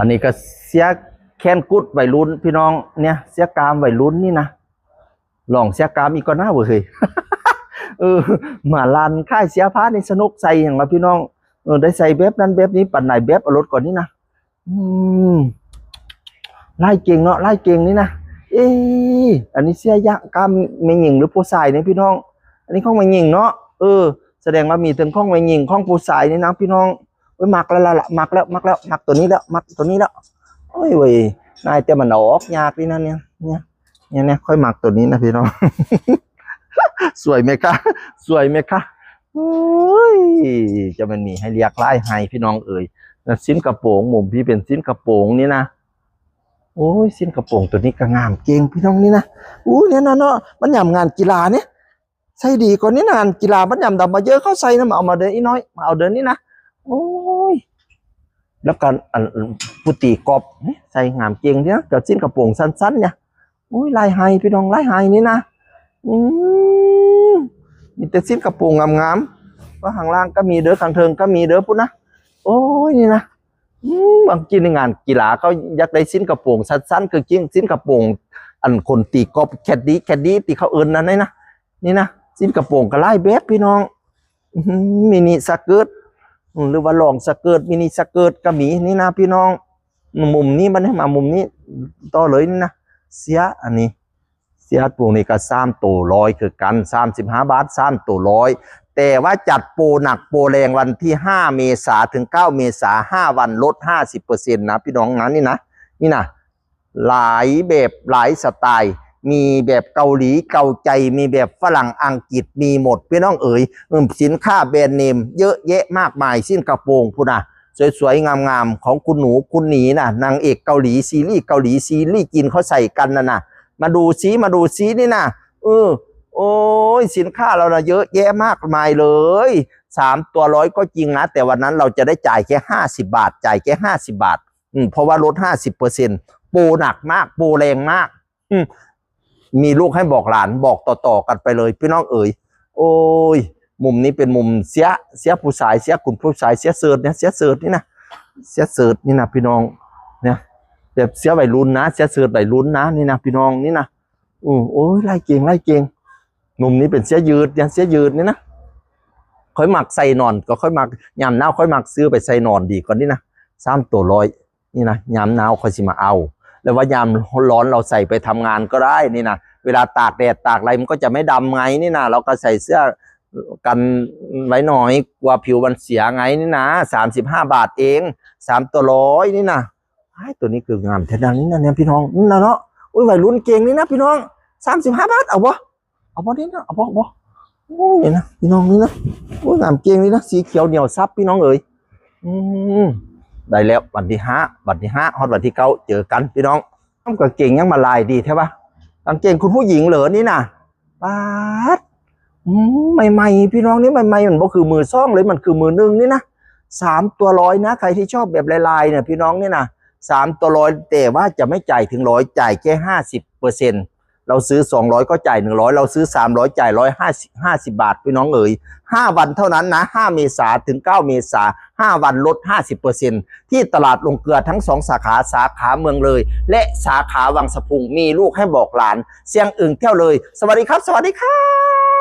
อันนี้ก็เสียแค้นกุดวัยรุ่นพี่น้องเนี่ยเสียกามวัยรุ่นนี่นะลองเสียกามอีกก็น่าเว้ย มาลานค่ายเสียผ้าในสนุกใส่อย่างมาพี่น้องได้ใส่แบบนั้นแบบนี้ปั่นไหนแบบเอารถก่อนนี่นะไล่เก่งเนาะไล่เก่งนี่นะอันนี้เสียยะกามไม่หญิงหรือผู้ชายเนี่ยพี่น้องอันนี้ข้องไม่หญิงเนาะแสดงว่ามีถึงข้องไม่หญิงข้องผู้ชายนี่นะพี่น้องหมักแล้วล่ะหมักแล้วหมักตัวนี้แล้วหมักตัวนี้แล้วโอ้ยเว้ยนายแต่มันออกยากนี่นะเนี่ยค่อยหมักตัวนี้นะพี่น้อง สวยไหมคะสวยไหมคะโอ้ยจะมันมีให้เรียกไล่ให้พี่น้องสิ้นกระโปรงหมุมพี่เป็นสิ้นกระโปรงนี่นะโอ้ยสิ้นกระโปรงตัวนี้ก็งามเก่งพี่น้องนี่นะเนี่ยเนาะมันยำงานกีฬาเนี่ยใช่ดีกว่านี้งานกีฬามันยำดำมาเยอะเข้าใส่นะมาเอามาเดินอีน้อยมาเอาเดินนี่นะโอ้แล้วกันปุติกอบใส่งามเก่งเนี่ยกับสิ้นกระโปรงสั้นๆเนี่ยโอ้ยลายไฮพี่น้องลายไฮนี่นะมีแต่สิ้นกระโปรงงามๆว่าข้างล่างก็มีเด้อข้างเทิงก็มีเด้อปุ๊นะโอ้ยนี่นะบางทีในงานกีฬาเขาอยากได้สิ้นกระโปรงสั้นๆคือจริงสิ้นกระโปรงอันคนตีกอบแคดดี้ตีเขาเอิญนั่นนะนี่นะสิ้นกระโปรงก็ไล่แบบพี่น้องมินิสเกิร์ตหรือว่าลองสเกิร์ตมินิสเกิร์ตก็มีนี่นะพี่น้องมุมนี้มันให้มามุมนี้ต่อเลยนี่นะเสียอันนี้เสียปูนี่ก็3 ตัว 100คือกัน35 บาท3 ตัว 100แต่ว่าจัดโปรหนักโปรแรงวันที่5 เมษาถึง9 เมษา5 วันลด 50% นะพี่น้องนะนี่นะหลายแบบหลายสไตล์มีแบบเกาหลีเกาใจมีแบบฝรั่งอังกฤษมีหมดพี่น้องสินค้าแบรนด์เนมเยอะแยะมากมายสิ้นกระโปรงพูนะสวยๆงามๆของคุณหนูคุณหนีนะนางเอกเกาหลีซีรีส์เกาหลีซีรีส์จีนเขาใส่กันนะมาดูซีนี่นะโอ้ยสินค้าเรานะเยอะแยะมากมายเลย3 ตัว 100ก็จริงนะแต่วันนั้นเราจะได้จ่ายแค่50 บาทจ่ายแค่50 บาทเพราะว่าลด 50%โปรหนักมากโปรแรงมากมีลูกให้บอกหลานบอกต่อกันไปเลยพี่น้องโอ้ยมุมนี้เป็นมุมเสียผู้ชายเสียคุณผู้ชายเสียเสิร์ตเนี่ยเสียเสิร์ตนี่นะเสียเสิร์ตนี่นะพี่น้องเนี่ยแบบเสียวัยรุ่นนะเสียเสิร์ตวัยรุ่นนะนี่นะพี่น้องนี่นะโอ้ยไล่เก่งมุมนี้เป็นเสียยืดเนี่ยเสียยืดนี่นะค่อยหมักใส่นอนก็ค่อยหมักยามหนาวค่อยหมักซื้อไปใส่นอนดีกว่านี้นะ3 ตัว 100นี่นะยามหนาวค่อยสิมาเอาแล้วว่ายามร้อนเราใส่ไปทำงานก็ได้นี่นะเวลาตากแดดตากอะไรมันก็จะไม่ดำไงนี่นะเราก็ใส่เสื้อกันไว้หน่อยกลัวผิวมันเสียไงนี่นะ35 บาทเอง3 ตัว 100นี่นะตัวนี้คืองามแท้ดังนี่นะเนี่ยพี่น้องนี่นะเนาะอุ้ยวัยรุ่นเก่งนี่นะพี่น้อง35 บาทเอาบ่นี่นะเอาบ่โอ้ยนะพี่น้องนี่นะโอ้ยงามเก่งนี่นะสีเขียวเหนียวซับพี่น้องได้แล้ววันที่5ฮอดวันที่9เจอกันพี่น้องต้องกางเกงยังมาลายดีใช่ปะกางเกงคุณผู้หญิงเหรอนี่นะป๊าดใหม่ๆพี่น้องนี่ใหม่ๆมันก็คือมือซ่องเลยมันคือมือ1นี่นะ3 ตัว 100นะใครที่ชอบแบบลายเนี่ยพี่น้องนี่นะ3 ตัว 100แต่ว่าจะไม่จ่ายถึง100จ่ายแค่50%เราซื้อ200ก็จ่าย100เราซื้อ300จ่าย150 บาทพี่น้อง5 วันเท่านั้นนะ5 เมษาถึง9 เมษา5 วันลด 50% ที่ตลาดลงเกลือทั้ง2 สาขาเมืองเลยและสาขาวังสะพุงมีลูกให้บอกหลานเสียงอึ่งแก้วเลยสวัสดีครับ